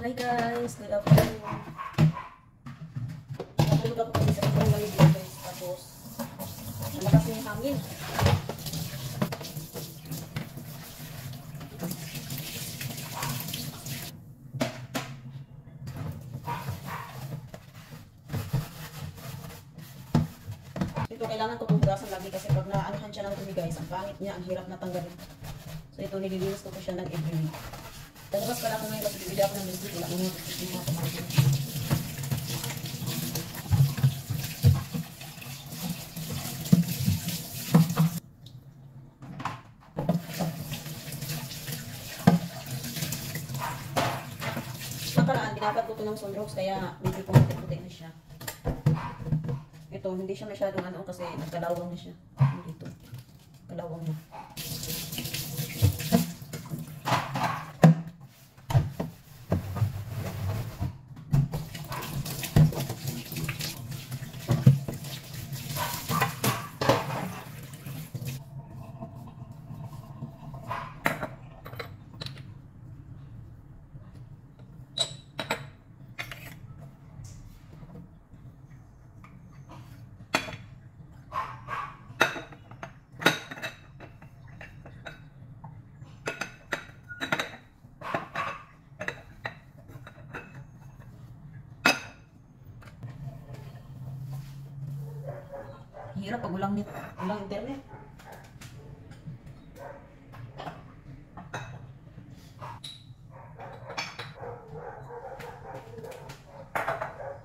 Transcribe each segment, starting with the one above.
Hi guys, good afternoon. Natulog ako kasi sa ibang galing guys. Tapos, malakas yung hangin. Ito kailangan ko pupugasan lagi kasi pag naanahan siya ng tubig guys, ang pangit niya, ang hirap na tanggalin. So ito, nililinis ko siya ng every week. Talabas pala ako ngayon kasi bibili ako ng biscuit. Wala akong mga pamangkin. Nakaraan, binabad ko ito ng sunrocks kaya medyo pumunti-punti na siya. Ito, hindi siya masyadong ano kasi nagkalawang na siya. Dito. Kalawang na. Hirap pag walang internet.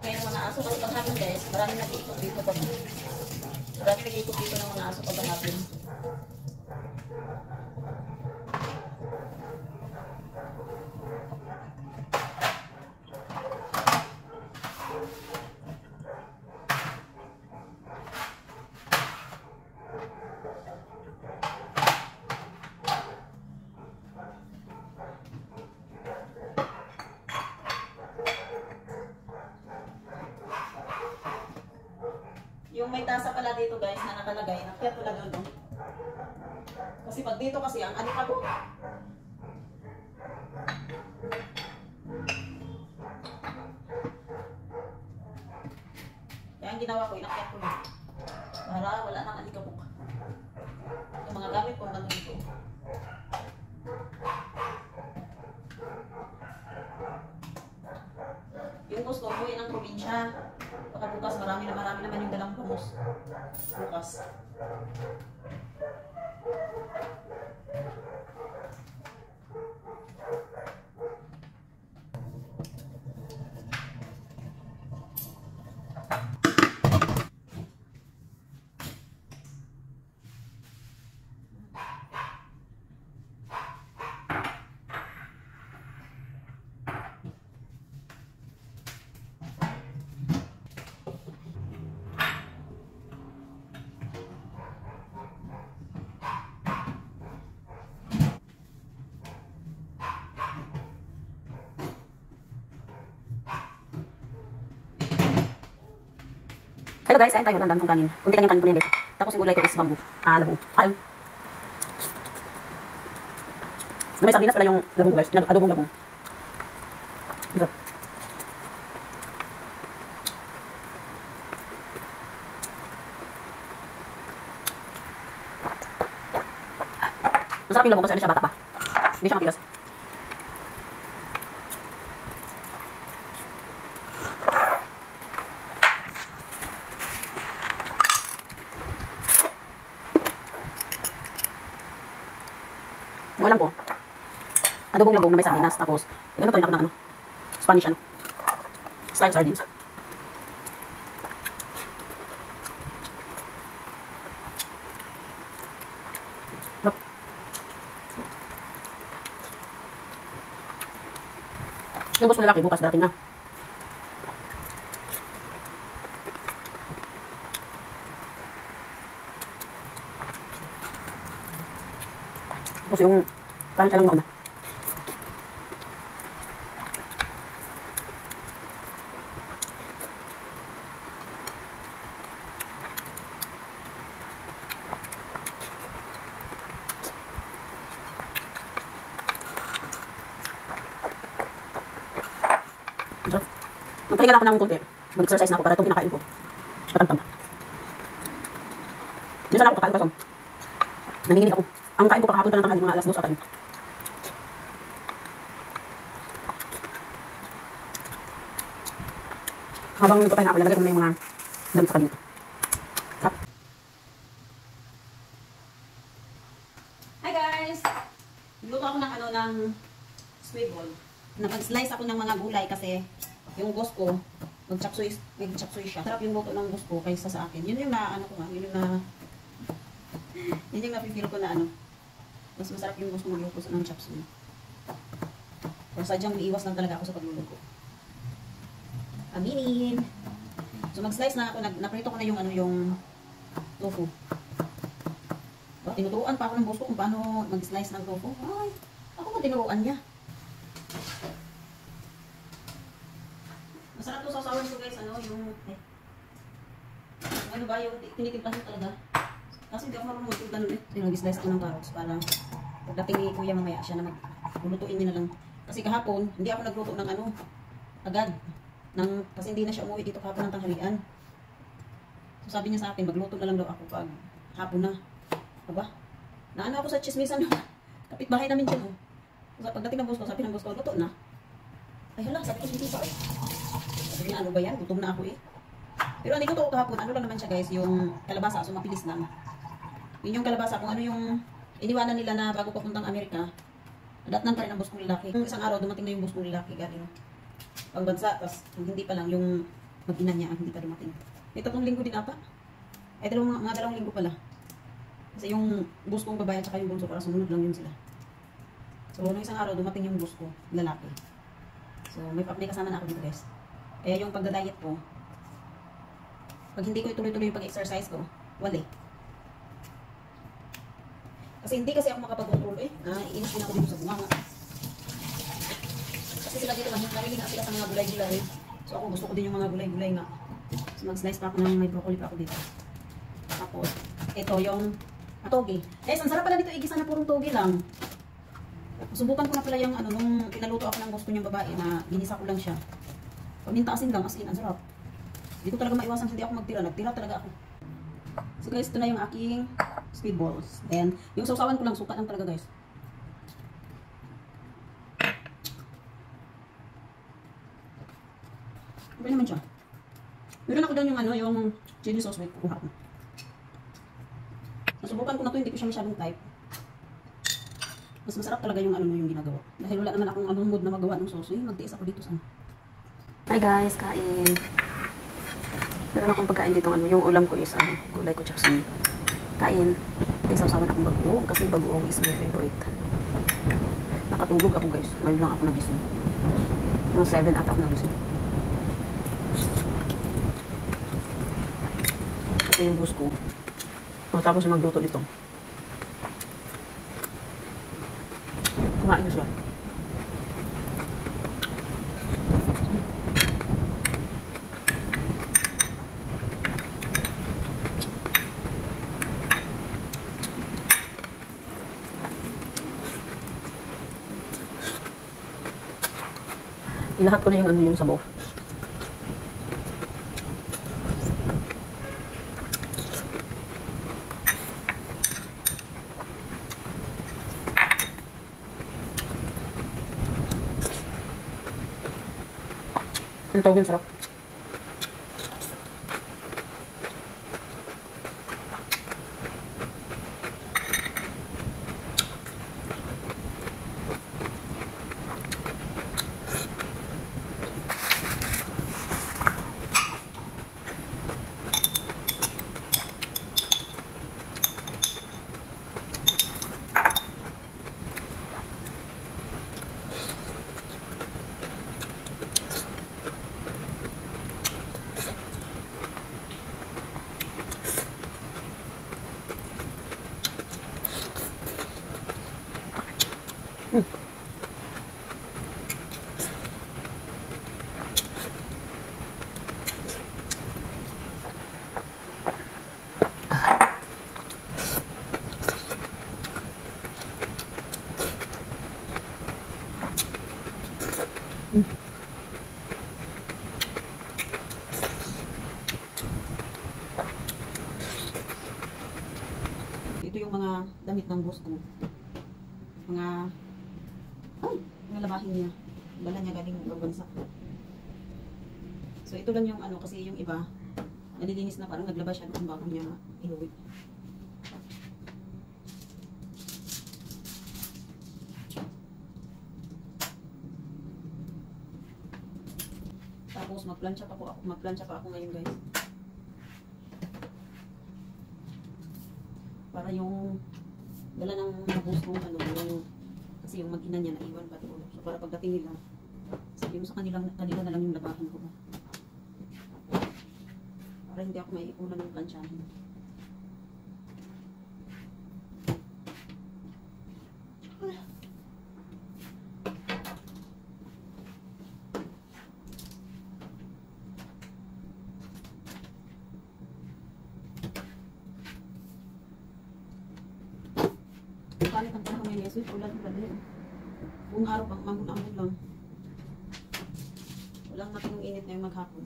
Kaya ng mga aso kasi paghapon guys, maraming nag-iikot dito pag maraming nag-iikot dito ng mga aso paghapon. Yung may tasa pala dito guys na nakalagay, nakyat ko lang doon. Kasi pag dito kasi ang ano ako. Kaya ang ginawa ko, inakyat ko lang. Para wala nang alikabok. Yung mga gamit ko nandun dito. Yung gusto ko, umuwi ng probinsya. Baka bukas marami naman yung dalang bangus. Bukas. Hello guys, ayun tayo, ang dami kong kanin. Kunti lang yung kanin ko na guys. Tapos yung gulay ko is bambu. Labo. Ayun. May sardinas pala yung labong guys. Adobong labong. Ito. Masarap yung labong kasi ano siya, bata pa. Hindi siya matigas. Walang po. Adobong labong na may sardinas. Tapos, ganun pa rin ako ng ano, Spanish ano. Slime sardines. Look. Yung boss mo lalaki, bukas dating na. Tapos yung parang siya lang mauna. So, magpahinga na ako ng konti. Mag-exercise na ako para itong kinakain ko. Patagtag. Minsan ako kakain kasi. Nanginginig ako. Ang kain ko kakahapon pa ng tanghali, mga alas 2 ata. Habang nagpapahinga ako, lalagay ko na yung mga damit sa kanito. Hi guys! Nagluto ako ng ng swivel. Napag-slice ako ng mga gulay kasi yung boss ko, mag-chapsuy siya. Sarap yung luto ng boss ko kaysa sa akin. Yun yung yun yung napipil ko na mas masarap yung boss ko magluto ng chapsuy. Pero sadyang iiwas lang talaga ako sa pagluluto. Aminin. So mag-slice na ako, naprito ko na yung tofu. So, tinuturuan pa ako ng boss ko kung paano mag-slice ng tofu. Ay, ako mo tinuruan niya. Masarap to sa sausawan ko guys, yung tinitimpla ko talaga. Kasi hindi ako marunong magtimpla nun So nag-slice ko ng carrots para pagdating ni kuya mamaya siya na maglulutuin niya na lang. Kasi kahapon, hindi ako nagluto ng agad. Kasi hindi na siya umuwi dito kahapon ng tanghalian. So sabi niya sa akin, magluto na lang daw ako pag hapon na. Aba? Naano ako sa chismisan na kapitbahay namin dyan. So, pagdating ng boss ko, sabi ng boss ko, luto na. Ay hala, sabi ko hindi pa Sabi niya, ano ba yan? Gutom na ako Pero ang niluto ko kahapon, lang naman siya guys, yung kalabasa, so mapilis lang. Yun yung kalabasa, kung yung iniwanan nila na bago papuntang Amerika, datnan pa rin ang boss kong lalaki. Yung isang araw, dumating na yung boss kong lalaki galing pangbansa, tapos hindi pa lang yung mag-ina niya, hindi pa dumating. May 3 linggo din ata. Ay, mga 2 linggo pala. Kasi yung boss kong babae at saka yung bunso, para sumunod lang yun sila. So, nung isang araw, dumating yung boss ko, lalaki. So, may kasama na ako dito guys. Kaya yung pagda-diet ko, pag hindi ko ituloy-tuloy yung pag-exercise ko, wala Kasi hindi kasi ako makapag-control naiinis din ako dito sa bunganga. Kasi sila dito, narinig nga sila sa mga gulay-gulay. So ako gusto ko din yung mga gulay-gulay nga. So mag-slice pa ako ng may broccoli pa ako dito. Tapos, ito yung toge. Guys, ang sarap pala dito igisa na purong toge lang. Subukan ko na pala yung nung pinaluto ako ng boss ko niyang babae na ginisa ko lang siya. Paminta asin lang, asin, ang sarap. Hindi ko talaga maiwasan, hindi ako magtira. Nagtira talaga ako. So guys, ito na yung aking squid balls. Then, yung sausawan ko lang, suka lang talaga guys. Okay naman siya. Meron ako doon yung chili sauce with kuha ko. Nasubukan ko na to, hindi ko siya masyadong type. Mas masarap talaga yung yung ginagawa. Dahil wala naman akong mood na magawa ng sauce. Magtiis ako dito sa Hi guys, kain. Meron akong pagkain dito yung ulam ko is gulay ko chapsuy. Kain. May sausawan akong bagoong kasi bagoong is my favorite. Nakatulog ako guys. Ngayon lang ako nagising. Mga 7 ata ako nagising. Ito yung boss ko. Tapos magluto dito. Kumain na siya. Ilahat ko na yung sabaw. Ang tawag yung sarap. gamit ng boss ko. Mga, mga labahin niya. Dala niya galing ibang bansa. So ito lang yung ano, kasi yung iba, nalilinis na parang naglaba siya doon bago niya inuwi. Tapos magplansya pa ako ngayon guys. Para yung dala ng boss ko, ano, yung, kasi yung mag-ina niya naiwan pa doon. So para pagdating nila, sabi mo sa kanila na lang yung labahan ko. Para hindi ako maiunan ng plansyahin. Kalit ang panahon ngayon, yes, ulan ng gabi. Buong araw pang ambon-ambon lang. Walang matinong init na yung maghapon.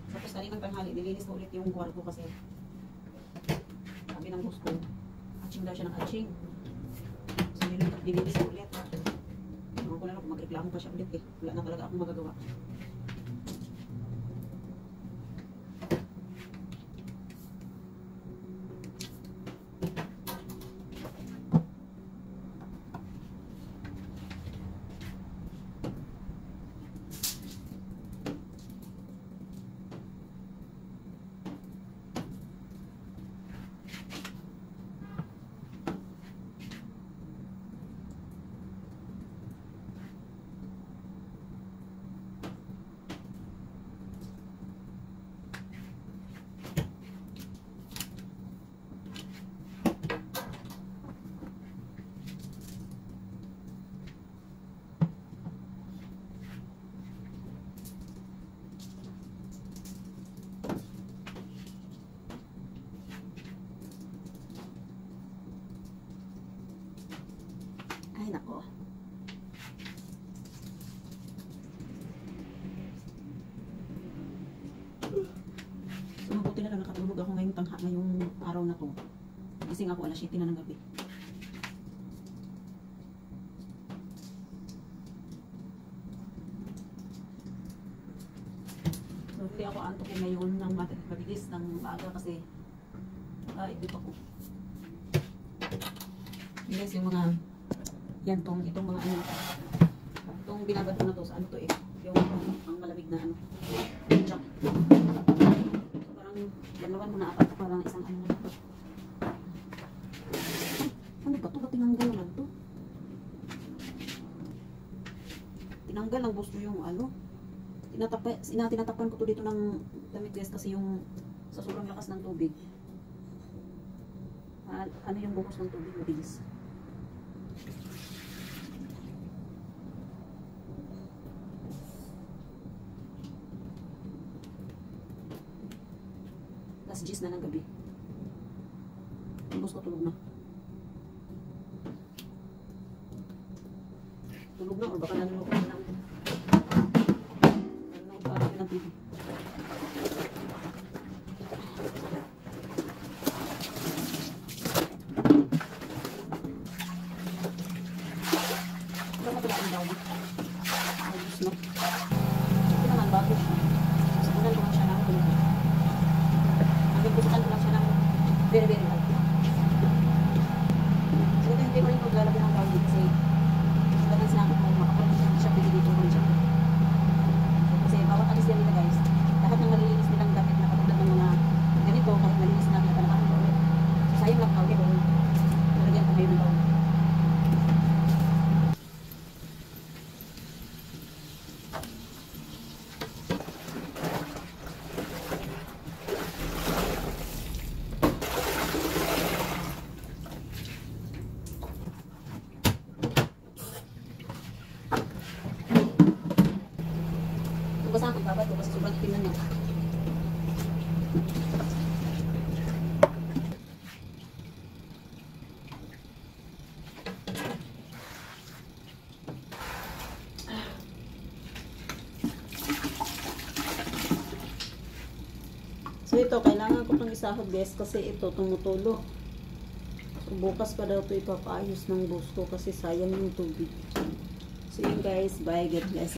Tapos kaninang tanghali, nilinis ko ulit yung kwarto kasi sabi ng boss ko, atching daw siya ng atching. So nilinis ko ulit. Ewan ko na lang kung magreklamo pa siya ulit eh. Wala na talaga akong magagawa. Ay, nako. Mabuti na lang nakatulog ako ngayong araw na to. Gising ako alas 7 na ng gabi. So, hindi ako antokin ngayon ng mabilis ng maaga kasi idip ako. Yes, yung mga yan itong mga ano, itong binabad ko na to sa ano to eh, yung ang malamig na ano, tsak. So parang dalawan ko na apat, parang isang ano na to. Ano ba to? Ba't tinanggal naman to? Tinanggal ng boss ko yung ano, tinatapan ko to dito ng damit guys kasi yung sa sobrang lakas ng tubig. Ano yung buhos ng tubig mabilis. Alas 10 na ng gabi. Ang boss ko tulog na. Tulog na or baka nanonood na lang. Nanonood pa rin ng TV. Baka pala ang daw. Ayos no. Ito naman bago siya. Sabunan ko lang siya ng tulog. Nagpusukan ko lang siya ng very very light. So ito hindi ko rin maglalagay ng tawag kasi talagang sinabi ko makapalit siya pwede dito ko siya. Kasi bawat alis yan nila guys, lahat ng malilinis nilang gamit na katulad ng mga ganito kahit malinis na pinapanakan ko ulit. So sayang lang tawag yun. Nalagyan ko ngayon ng tawag. Basahan ko babad ko kasi sobrang itim na niya. So ito, kailangan ko pang isahod guys kasi ito tumutulo. So bukas pa daw ito ipapaayos ng boss ko kasi sayang yung tubig. So yun guys, bye, God bless.